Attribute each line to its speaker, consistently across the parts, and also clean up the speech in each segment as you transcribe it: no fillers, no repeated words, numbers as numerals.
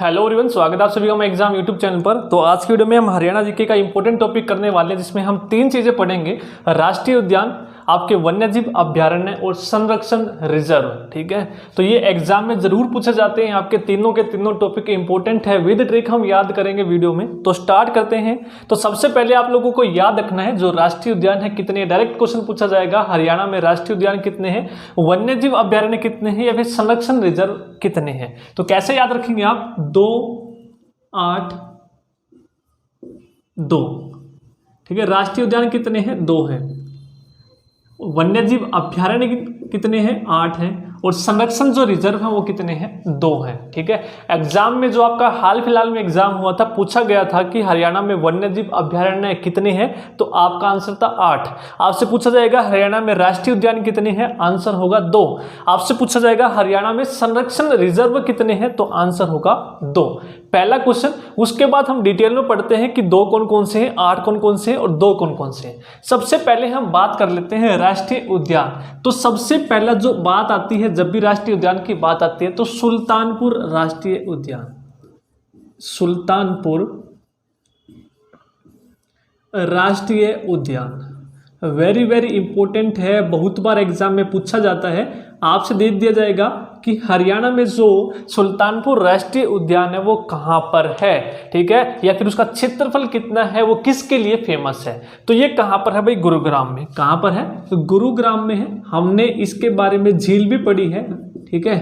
Speaker 1: Hello everyone, स्वागत है आप सभी का मैं एग्जाम यूट्यूब चैनल पर। तो आज की वीडियो में हम हरियाणा जीके का इंपॉर्टेंट टॉपिक करने वाले हैं, जिसमें हम तीन चीजें पढ़ेंगे। राष्ट्रीय उद्यान, आपके वन्यजीव अभ्यारण्य और संरक्षण रिजर्व। ठीक है, तो ये एग्जाम में जरूर पूछे जाते हैं। आपके तीनों के तीनों टॉपिक इंपॉर्टेंट है, विद ट्रिक हम याद करेंगे वीडियो में। तो स्टार्ट करते हैं। तो सबसे पहले आप लोगों को याद रखना है जो राष्ट्रीय उद्यान है कितने, डायरेक्ट क्वेश्चन पूछा जाएगा। हरियाणा में राष्ट्रीय उद्यान कितने हैं, वन्यजीव अभ्यारण्य कितने हैं, या फिर संरक्षण रिजर्व कितने हैं। तो कैसे याद रखेंगे आप, 2 8 2। ठीक है, राष्ट्रीय उद्यान कितने हैं, 2 हैं। वन्यजीव अभ्यारण्य कितने हैं, 8 हैं। और संरक्षण जो रिजर्व है वो कितने हैं, 2 हैं। ठीक है, एग्जाम में जो आपका हाल फिलहाल में एग्जाम हुआ था, पूछा गया था कि हरियाणा में वन्यजीव अभ्यारण्य कितने हैं, तो आपका आंसर था 8। आपसे पूछा जाएगा हरियाणा में राष्ट्रीय उद्यान कितने हैं, आंसर होगा 2। आपसे पूछा जाएगा हरियाणा में संरक्षण रिजर्व कितने हैं, तो आंसर होगा 2। पहला क्वेश्चन। उसके बाद हम डिटेल में पढ़ते हैं कि 2 कौन कौन से हैं, 8 कौन कौन से हैं और 2 कौन कौन से हैं। सबसे पहले हम बात कर लेते हैं राष्ट्रीय उद्यान। तो सबसे पहला जो बात आती है, जब भी राष्ट्रीय उद्यान की बात आती है, तो सुल्तानपुर राष्ट्रीय उद्यान। सुल्तानपुर राष्ट्रीय उद्यान वेरी वेरी इंपॉर्टेंट है, बहुत बार एग्जाम में पूछा जाता है। आपसे दे दिया जाएगा कि हरियाणा में जो सुल्तानपुर राष्ट्रीय उद्यान है वो कहाँ पर है। ठीक है, या फिर उसका क्षेत्रफल कितना है, वो किसके लिए फेमस है। तो ये कहाँ पर है भाई, गुरुग्राम में। कहाँ पर है, तो गुरुग्राम में है। हमने इसके बारे में झील भी पढ़ी है। ठीक है,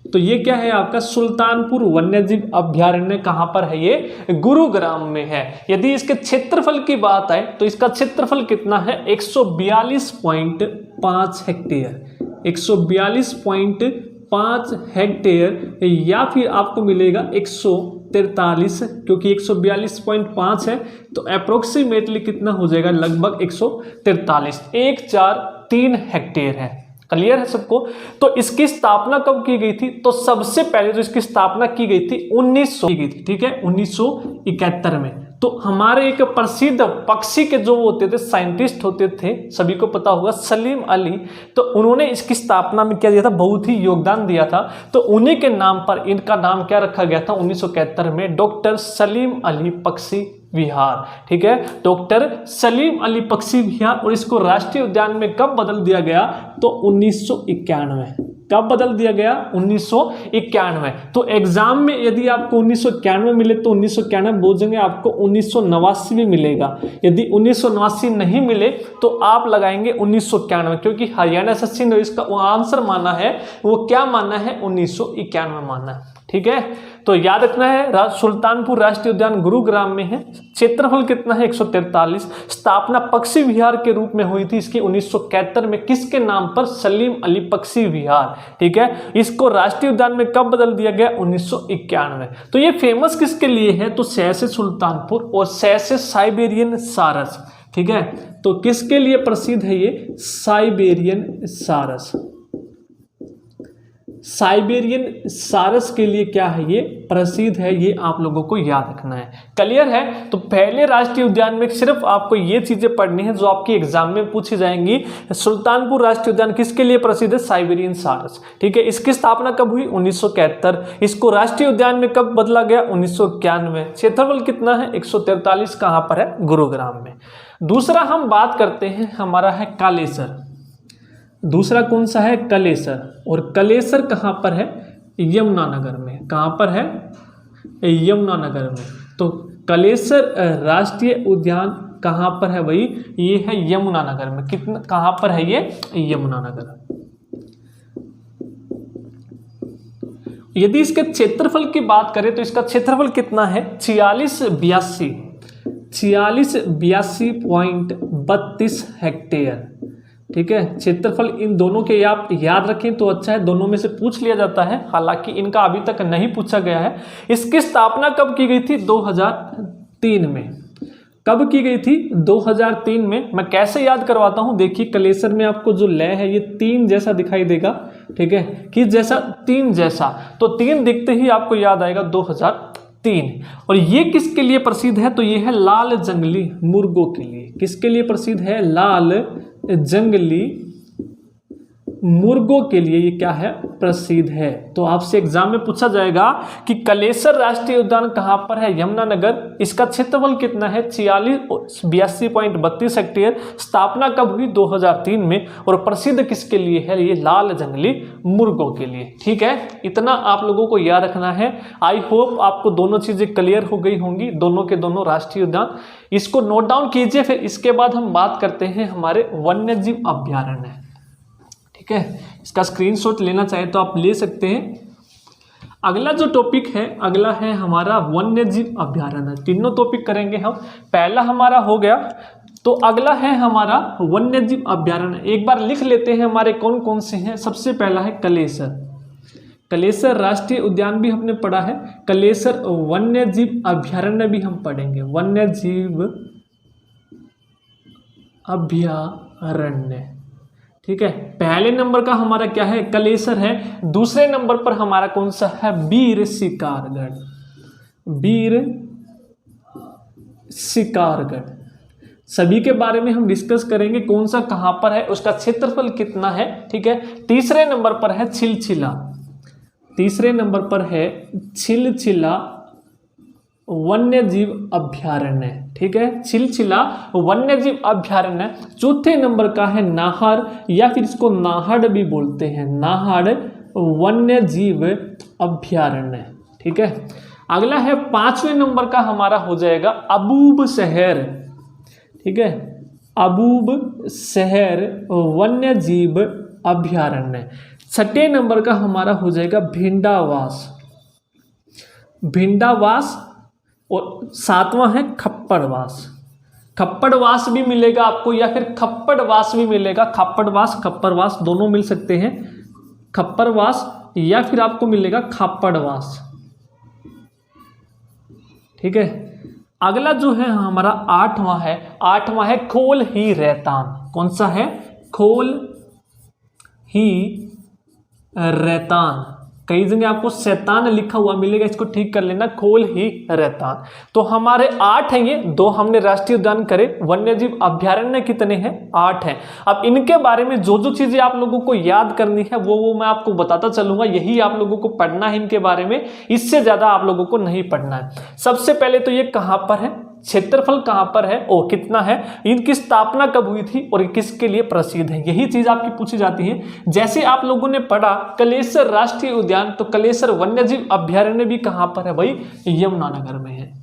Speaker 1: तो ये क्या है आपका, सुल्तानपुर वन्यजीव अभ्यारण्य कहाँ पर है, ये गुरुग्राम में है। यदि इसके क्षेत्रफल की बात आए तो इसका क्षेत्रफल कितना है, 142.5 हेक्टेयर। 142.5 हेक्टेयर, या फिर आपको मिलेगा 143, क्योंकि 142.5 है तो अप्रोक्सीमेटली कितना हो जाएगा, लगभग 143, 143 हेक्टेयर है। क्लियर है सबको। तो इसकी स्थापना कब की गई थी, तो सबसे पहले जो इसकी स्थापना की गई थी 1900 की गई थी। ठीक है, 1971 में। तो हमारे एक प्रसिद्ध पक्षी के जो होते थे, साइंटिस्ट होते थे, सभी को पता होगा, सलीम अली। तो उन्होंने इसकी स्थापना में क्या दिया था, बहुत ही योगदान दिया था। तो उन्हीं के नाम पर इनका नाम क्या रखा गया था 1971 में, डॉक्टर सलीम अली पक्षी विहार। ठीक है, डॉक्टर सलीम अली पक्षी विहार। और इसको राष्ट्रीय उद्यान में कब बदल दिया गया, तो 1991। कब बदल दिया गया, 1991। तो एग्जाम में यदि आपको 1991 मिले तो 1991 बोलेंगे, आपको 1989 भी मिलेगा। यदि 1989 नहीं मिले तो आप लगाएंगे 1991, क्योंकि हरियाणा एसएससी ने इसका आंसर माना है, वो क्या माना है, 1991 माना है। ठीक है, तो याद रखना है सुल्तानपुर राष्ट्रीय उद्यान गुरुग्राम में है। क्षेत्रफल कितना है, 143। स्थापना पक्षी विहार के रूप में हुई थी इसकी 1971 में, किसके नाम पर, सलीम अली पक्षी विहार। ठीक है, इसको राष्ट्रीय उद्यान में कब बदल दिया गया, 1991। तो ये फेमस किसके लिए है, तो सैसे सुल्तानपुर और सैसे साइबेरियन सारस। ठीक है, तो किसके लिए प्रसिद्ध है ये, साइबेरियन सारस। साइबेरियन सारस के लिए क्या है, ये प्रसिद्ध है। ये आप लोगों को याद रखना है। क्लियर है। तो पहले राष्ट्रीय उद्यान में सिर्फ आपको ये चीजें पढ़नी है जो आपकी एग्जाम में पूछी जाएंगी। सुल्तानपुर राष्ट्रीय उद्यान किसके लिए प्रसिद्ध है, साइबेरियन सारस। ठीक है, इसकी स्थापना कब हुई, 1971। इसको राष्ट्रीय उद्यान में कब बदला गया, 1991। क्षेत्रफल कितना है, 143। कहां पर है, गुरुग्राम में। दूसरा हम बात करते हैं, हमारा है कालेसर। दूसरा कौन सा है, कलेसर। और कलेसर कहाँ पर है, यमुनानगर में। कहाँ पर है, यमुनानगर में। तो कलेसर राष्ट्रीय उद्यान कहाँ पर है भाई, ये है यमुनानगर में। कितना, कहाँ पर है ये, यमुनानगर। यदि इसके क्षेत्रफल की बात करें तो इसका क्षेत्रफल कितना है, 4682.32 हेक्टेयर। ठीक है, क्षेत्रफल इन दोनों के आप याद रखें तो अच्छा है, दोनों में से पूछ लिया जाता है, हालांकि इनका अभी तक नहीं पूछा गया है। इसकी स्थापना कब की गई थी, 2003 में। कब की गई थी, 2003 में। मैं कैसे याद करवाता हूं, देखिए कलेसर में आपको जो लय है ये 3 जैसा दिखाई देगा। ठीक है, किस जैसा, 3 जैसा। तो 3 दिखते ही आपको याद आएगा 2003। और ये किसके लिए प्रसिद्ध है, तो ये है लाल जंगली मुर्गों के लिए। किसके लिए प्रसिद्ध है, लाल जंगली मुर्गों के लिए ये क्या है, प्रसिद्ध है। तो आपसे एग्जाम में पूछा जाएगा कि कलेसर राष्ट्रीय उद्यान कहाँ पर है, यमुनानगर। इसका क्षेत्रफल कितना है, 82.32 हेक्टेयर। स्थापना कब हुई, 2003 में। और प्रसिद्ध किसके लिए है, ये लाल जंगली मुर्गों के लिए। ठीक है, इतना आप लोगों को याद रखना है। आई होप आपको दोनों चीजें क्लियर हो गई होंगी, दोनों के दोनों राष्ट्रीय उद्यान। इसको नोट डाउन कीजिए, फिर इसके बाद हम बात करते हैं हमारे वन्यजीव अभ्यारण्य। ठीक है, इसका स्क्रीनशॉट लेना चाहे तो आप ले सकते हैं। अगला जो टॉपिक है, अगला है हमारा वन्यजीव अभ्यारण्य। तीनों टॉपिक करेंगे हम, पहला हमारा हो गया, तो अगला है हमारा वन्यजीव अभ्यारण्य। एक बार लिख लेते हैं हमारे कौन कौन से हैं। सबसे पहला है कलेसर, कलेसर राष्ट्रीय उद्यान भी हमने पढ़ा है, कलेसर वन्यजीव अभ्यारण्य भी हम पढ़ेंगे, वन्यजीव अभ्यारण्य। ठीक है, पहले नंबर का हमारा क्या है, कलेसर है। दूसरे नंबर पर हमारा कौन सा है, वीर शिकारगढ़, वीर शिकारगढ़। सभी के बारे में हम डिस्कस करेंगे, कौन सा कहां पर है, उसका क्षेत्रफल कितना है। ठीक है, तीसरे नंबर पर है छिलछिला, तीसरे नंबर पर है छिलछिला वन्यजीव अभ्यारण्य। ठीक है, छिलछिला वन्यजीव अभ्यारण्य। चौथे नंबर का है नाहर, या फिर इसको नाहड़ भी बोलते हैं, नाहड़ वन्यजीव अभ्यारण्य। ठीक है, अगला है पांचवें नंबर का हमारा हो जाएगा अबूब शहर। ठीक है, अबूब शहर वन्यजीव अभ्यारण्य। छठे नंबर का हमारा हो जाएगा भिंडावास, भिंडावास। और सातवां है खप्पड़वास, खप्पड़वास भी मिलेगा आपको, या फिर खप्पड़वास भी मिलेगा, खप्पड़वास खप्परवास दोनों मिल सकते हैं, खप्परवास या फिर आपको मिलेगा खापड़वास। ठीक है, अगला जो है हमारा आठवां है खोल ही रैतान। कौन सा है, खोल ही रैतान। कई जगह आपको शैतान लिखा हुआ मिलेगा, इसको ठीक कर लेना, खोल ही रैतान। तो हमारे 8 हैं ये, 2 हमने राष्ट्रीय उद्यान करे। वन्यजीव अभ्यारण्य कितने हैं, 8 हैं। अब इनके बारे में जो जो चीजें आप लोगों को याद करनी है वो मैं आपको बताता चलूंगा, यही आप लोगों को पढ़ना है इनके बारे में, इससे ज्यादा आप लोगों को नहीं पढ़ना है। सबसे पहले तो ये कहां पर है, क्षेत्रफल कहां पर है, ओ कितना है, इनकी स्थापना कब हुई थी और किसके लिए प्रसिद्ध है, यही चीज आपकी पूछी जाती है। जैसे आप लोगों ने पढ़ा कलेसर राष्ट्रीय उद्यान, तो कलेसर वन्यजीव अभ्यारण्य भी कहां पर है भाई, यमुनानगर में है।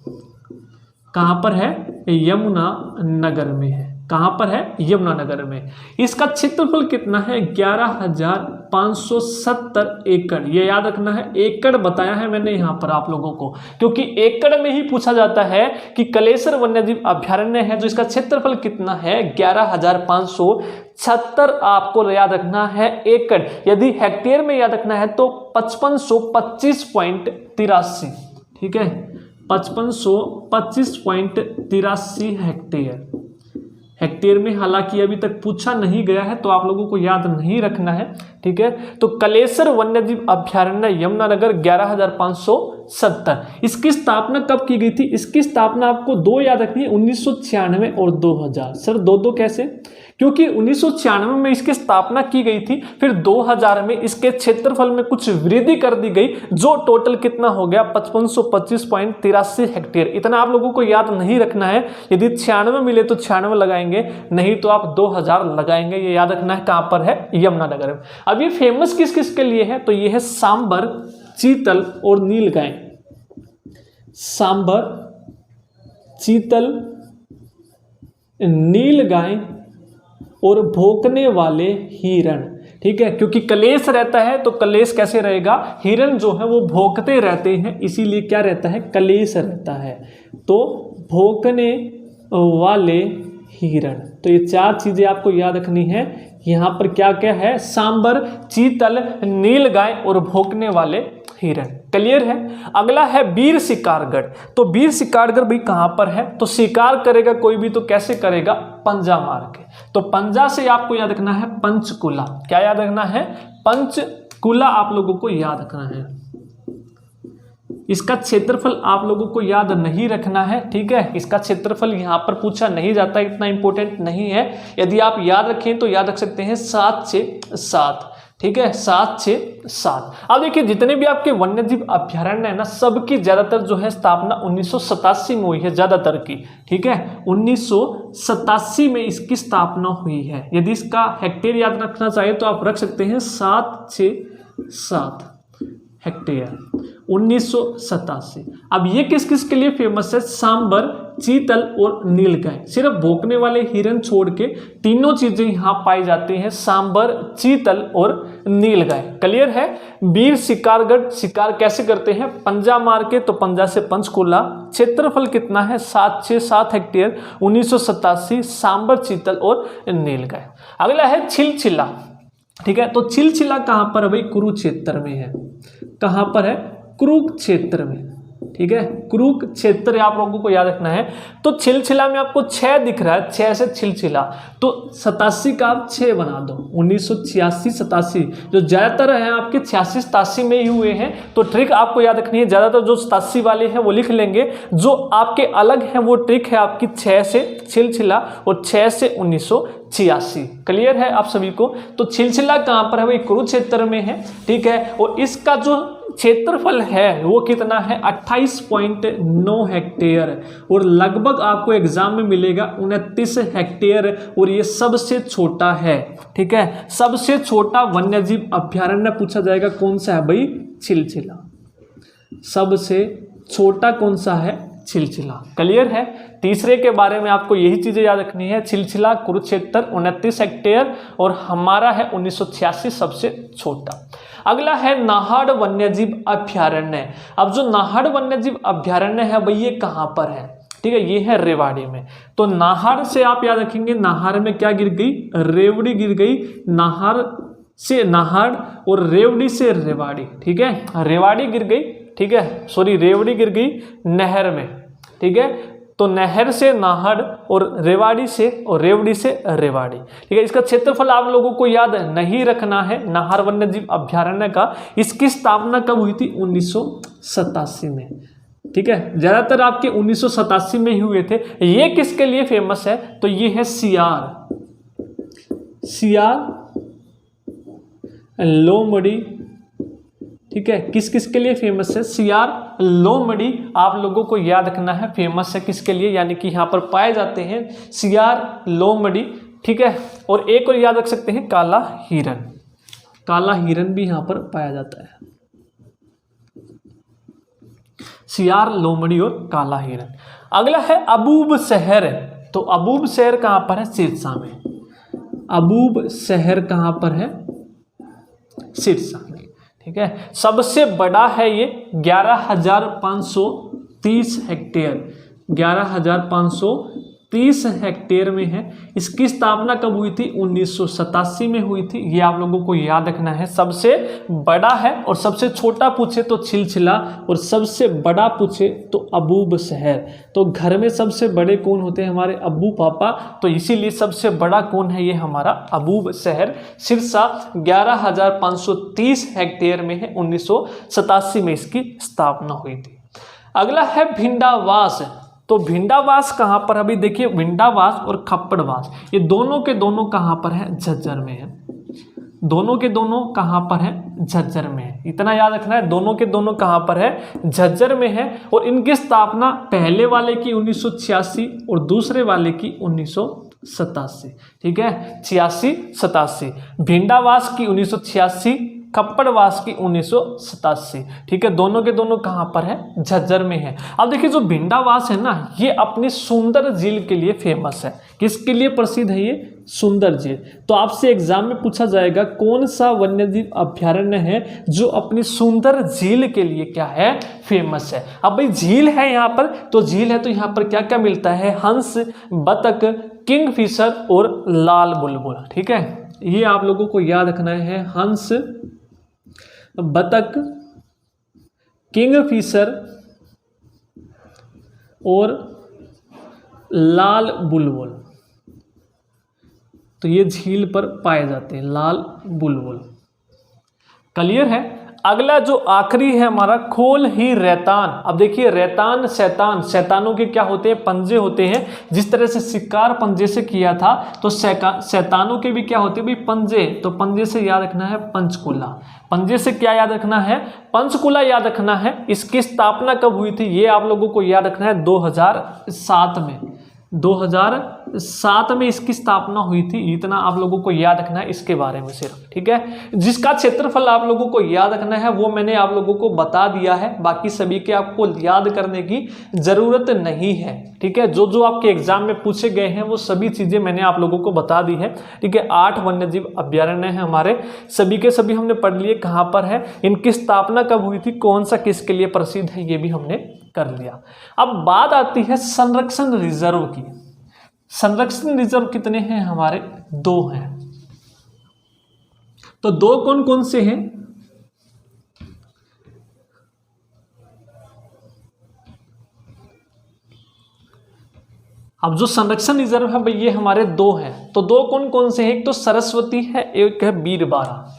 Speaker 1: कहां पर है, यमुनानगर में है। कहां पर है, यमुनानगर में। इसका क्षेत्रफल कितना है, 11,570 एकड़। ये याद रखना है, एकड़ बताया है मैंने यहां पर आप लोगों को, क्योंकि एकड़ में ही पूछा जाता है कि कलेसर वन्यजीव अभ्यारण्य है जो इसका क्षेत्रफल कितना है, 11,570 आपको याद रखना है एकड़। यदि हेक्टेयर में याद रखना है तो 5525.83। ठीक है, 5525.83 हेक्टेयर। हेक्टेयर में हालांकि अभी तक पूछा नहीं गया है, तो आप लोगों को याद नहीं रखना है। ठीक है, तो कलेसर वन्यजीव अभ्यारण्य यमुनानगर 11,570। इसकी स्थापना कब की गई थी, इसकी स्थापना आपको 2 याद रखनी है, 1996 और 2000। सर 2 कैसे, क्योंकि 1996 में इसकी स्थापना की गई थी, फिर 2000 में इसके क्षेत्रफल में कुछ वृद्धि कर दी गई, जो टोटल कितना हो गया 5525.83 हेक्टेयर। इतना आप लोगों को याद नहीं रखना है, यदि 96 मिले तो 96 लगाएंगे, नहीं तो आप 2000 लगाएंगे। ये याद रखना है कहां पर है, यमुनानगर में। अब ये फेमस किस किस के लिए है, तो ये है सांबर, चीतल और नीलगाय। सांबर, चीतल, नीलगाय और भौंकने वाले हिरण। ठीक है, क्योंकि कलेश रहता है तो कलेश कैसे रहेगा, हिरण जो है वो भौंकते रहते हैं, इसीलिए क्या रहता है, कलेश रहता है। तो भौंकने वाले हिरण। तो ये 4 चीजें आपको याद रखनी है। यहां पर क्या क्या है, सांबर, चीतल, नीलगाय और भौंकने वाले हिरण। क्लियर है। अगला है वीर शिकारगढ़। तो वीर शिकारगढ़ भी कहां पर है, तो शिकार करेगा कोई भी तो कैसे करेगा, पंजा मार के। तो पंजा से आपको याद रखना है पंचकुला। क्या याद रखना है, पंचकुला आप लोगों को याद रखना है। इसका क्षेत्रफल आप लोगों को याद नहीं रखना है, ठीक है। इसका क्षेत्रफल यहाँ पर पूछा नहीं जाता, इतना इंपॉर्टेंट नहीं है। यदि आप याद रखें तो याद रख सकते हैं 7 6 7, ठीक है, 7 6 7। अब देखिए जितने भी आपके वन्यजीव अभ्यारण्य है ना, सबकी ज्यादातर जो है स्थापना 1987 में हुई है, ज्यादातर की, ठीक है, 1987 में इसकी स्थापना हुई है। यदि इसका हेक्टेयर याद रखना चाहिए तो आप रख सकते हैं 7 6 7 हेक्टेयर, 1987। अब ये किस किस के लिए फेमस है? सांबर, चीतल और नीलगाय। सिर्फ भौंकने वाले हिरन छोड़ के तीनों चीजें यहाँ पाई जाती हैं, सांबर, चीतल और नीलगाय। क्लियर है। वीर शिकारगढ़ शिकार कैसे करते हैं? पंजा मार के, तो पंजा से पंचकूला। क्षेत्रफल कितना है? 7 6 7 हेक्टेयर, 1987, सांबर, चीतल और नीलगाय। अगला है छिलछिला, ठीक है। तो छिलछिला कहाँ पर है भाई? कुरुक्षेत्र में है। कहाँ पर है? कुरुक्षेत्र में, ठीक है, कुरुक्षेत्र आप लोगों को याद रखना है। तो छिलछिला में आपको 6 दिख रहा है, 6 से छिलछिला, तो 87 का आप 6 बना दो। 1986 87 जो ज्यादातर है आपके 86 87 में ही हुए हैं। तो ट्रिक आपको याद रखनी है, ज्यादातर जो 87 वाले हैं वो लिख लेंगे, जो आपके अलग है वो ट्रिक है आपकी 6 से छिलछिला और 6 से 1986। क्लियर है आप सभी को। तो छिलछिला कहाँ पर है भाई? कुरुक्षेत्र में है, ठीक है। और इसका जो क्षेत्रफल है वो कितना है? 28.9 हेक्टेयर, और लगभग आपको एग्जाम में मिलेगा 29 हेक्टेयर, और ये सबसे छोटा है, ठीक है। सबसे छोटा वन्यजीव अभ्यारण्य पूछा जाएगा कौन सा है भाई? छिलछिला। सबसे छोटा कौन सा है? छिलछिला। क्लियर है। तीसरे के बारे में आपको यही चीजें याद रखनी है, छिलछिला, कुरुक्षेत्र 29 हेक्टेयर, और हमारा है 1986 सबसे छोटा। अगला है नाहड़ वन्यजीव अभ्यारण्य। अब जो नाहड़ वन्यजीव अभ्यारण्य है भाई ये कहाँ पर है? ठीक है, ये है रेवाड़ी में। तो नाहड़ से आप याद रखेंगे, नाहड़ में क्या गिर गई? रेवड़ी गिर गई। नाहड़ से नाहड़ और रेवड़ी से रेवाड़ी, ठीक है, रेवाड़ी गिर गई, ठीक है, सॉरी रेवड़ी गिर गई नहर में, ठीक है। तो नहर से नाहड़ और रेवाड़ी से और रेवड़ी से रेवाड़ी, ठीक है। इसका क्षेत्रफल आप लोगों को याद नहीं रखना है, नाहड़ वन्यजीव अभ्यारण्य का। इसकी स्थापना कब हुई थी? 1987 में, ठीक है। ज्यादातर आपके 1987 में ही हुए थे। ये किसके लिए फेमस है? तो ये है सियार, सियार, लोमड़ी, ठीक है। किस किस के लिए फेमस है? सियार, लोमड़ी आप लोगों को याद रखना है, फेमस है किसके लिए? यानी कि यहाँ पर पाए जाते हैं सियार, लोमड़ी, ठीक है। और एक और याद रख सकते हैं काला हिरन, काला हिरन भी यहाँ पर पाया जाता है। सियार, लोमड़ी और काला हिरन। अगला है अबूब शहर। तो अबूब शहर कहाँ पर है? सिरसा में। अबूब शहर कहाँ पर है? सिरसा में, ठीक है। सबसे बड़ा है ये, 11,530 हेक्टेयर, 11,530 हेक्टेयर में है। इसकी स्थापना कब हुई थी? 1987 में हुई थी। ये आप लोगों को याद रखना है। सबसे बड़ा है, और सबसे छोटा पूछे तो छिलछिला, और सबसे बड़ा पूछे तो अबूब शहर। तो घर में सबसे बड़े कौन होते हैं? हमारे अब्बू पापा। तो इसीलिए सबसे बड़ा कौन है? ये हमारा अबूब शहर। सिरसा 11,530 हेक्टेयर में है, 1987 में इसकी स्थापना हुई थी। अगला है भिंडावास। तो भिंडावास कहाँ पर? अभी देखिए, भिंडावास और खप्पड़वास ये दोनों के दोनों कहाँ पर है? झज्जर में है। दोनों के दोनों कहाँ पर है? झज्जर में है। इतना याद रखना है, दोनों के दोनों कहाँ पर है? झज्जर में है। और इनकी स्थापना पहले वाले की 1986 और दूसरे वाले की 1987, ठीक है, 86 87। भिंडावास की 1986, खप्पड़वास की 1987, ठीक है। दोनों के दोनों कहाँ पर है? झज्जर में है। अब देखिए, जो भिंडावास है ना, ये अपनी सुंदर झील के लिए फेमस है। किसके लिए प्रसिद्ध है ये? सुंदर झील। तो आपसे एग्जाम में पूछा जाएगा कौन सा वन्यजीव अभ्यारण्य है जो अपनी सुंदर झील के लिए क्या है? फेमस है। अब भाई झील है यहाँ पर, तो झील है तो यहाँ पर क्या क्या मिलता है? हंस, बतख, किंगफिशर और लाल बुलबुल, ठीक है। ये आप लोगों को याद रखना है, हंस, बतख, किंगफिशर और लाल बुलबुल। तो ये झील पर पाए जाते हैं, लाल बुलबुल। क्लियर है। अगला जो आखिरी है हमारा खोल ही रैतान। अब देखिए रैतान शैतान, शैतानों के क्या होते हैं, पंजे होते हैं। जिस तरह से शिकार पंजे से किया था तो शैतानों के भी क्या होते हैं भाई, पंजे। तो पंजे से याद रखना है पंचकूला। पंजे से क्या याद रखना है, पंचकूला याद रखना है। इसकी स्थापना कब हुई थी ये आप लोगों को याद रखना है, 2007 में। 2007 में इसकी स्थापना हुई थी, इतना आप लोगों को याद रखना है इसके बारे में सिर्फ, ठीक है। जिसका क्षेत्रफल आप लोगों को याद रखना है वो मैंने आप लोगों को बता दिया है, बाकी सभी के आपको याद करने की जरूरत नहीं है, ठीक है। जो जो आपके एग्जाम में पूछे गए हैं वो सभी चीजें मैंने आप लोगों को बता दी है, ठीक है। 8 वन्यजीव अभ्यारण्य है हमारे, सभी के सभी हमने पढ़ लिए कहाँ पर है, इनकी स्थापना कब हुई थी, कौन सा किसके लिए प्रसिद्ध है, ये भी हमने कर लिया। अब बात आती है संरक्षण रिजर्व की। संरक्षण रिजर्व कितने हैं हमारे, 2 हैं। तो 2 कौन कौन से हैं, अब जो संरक्षण रिजर्व है भाई ये हमारे 2 हैं। तो 2 कौन कौन से हैं, एक तो सरस्वती है, एक है बीरबारा।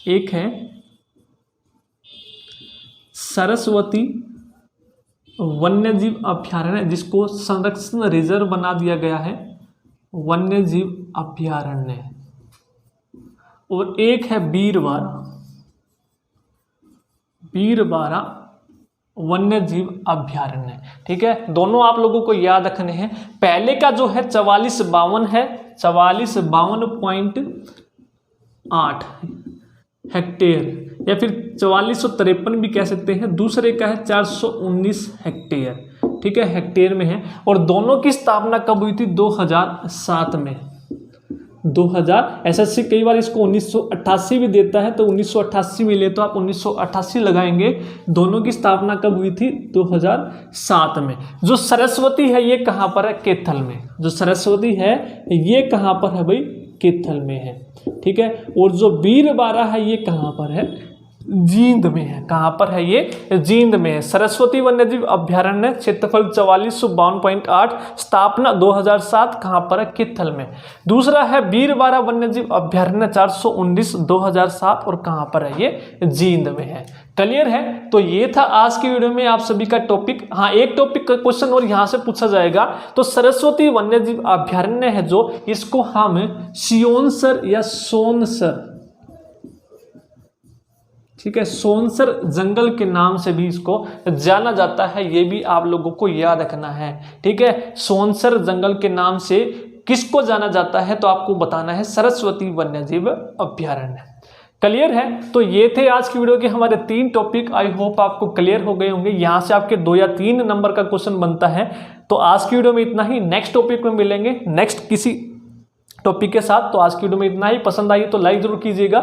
Speaker 1: एक है सरस्वती वन्यजीव अभ्यारण्य जिसको संरक्षण रिजर्व बना दिया गया है, वन्यजीव अभ्यारण्य, और एक है बीरबारा, बीरबारा वन्यजीव अभ्यारण्य, ठीक है। दोनों आप लोगों को याद रखने हैं। पहले का जो है 4452 है, 4452.8 हेक्टेयर, या फिर 4453 भी कह सकते हैं। दूसरे का है 419 हेक्टेयर, ठीक है, हेक्टेयर में है। और दोनों की स्थापना कब हुई थी, 2007 में। 2000 एसएससी कई बार इसको 1988 भी देता है, तो 1988 मिले तो आप 1988 लगाएंगे। दोनों की स्थापना कब हुई थी, 2007 में। जो सरस्वती है ये कहाँ पर है, कैथल में। जो सरस्वती है ये कहाँ पर है भाई, कैथल में है, ठीक है। और जो बीरबारा है ये कहाँ पर है, जींद में है। कहाँ पर है ये, जींद में है। सरस्वती वन्यजीव अभ्यारण्य, क्षेत्रफल 4452.8, स्थापना 2007, कहाँ पर है, कैथल में। दूसरा है बीरबारा वन्यजीव अभ्यारण्य 419, 2007, और कहाँ पर है ये, जींद में है। क्लियर है। तो ये था आज की वीडियो में आप सभी का टॉपिक। हाँ, एक टॉपिक का क्वेश्चन और यहाँ से पूछा जाएगा। तो सरस्वती वन्यजीव अभ्यारण्य है जो, इसको हम सियोनसर या सोनसर, ठीक है, सोनसर जंगल के नाम से भी इसको जाना जाता है, ये भी आप लोगों को याद रखना है, ठीक है। सोनसर जंगल के नाम से किसको जाना जाता है, तो आपको बताना है सरस्वती वन्यजीव अभ्यारण्य। क्लियर है। तो ये थे आज की वीडियो के हमारे 3 टॉपिक। आई होप आपको क्लियर हो गए होंगे। यहाँ से आपके 2 या 3 नंबर का क्वेश्चन बनता है। तो आज की वीडियो में इतना ही, नेक्स्ट टॉपिक में मिलेंगे नेक्स्ट किसी टॉपिक के साथ। तो आज की वीडियो में इतना ही, पसंद आई तो लाइक जरूर कीजिएगा।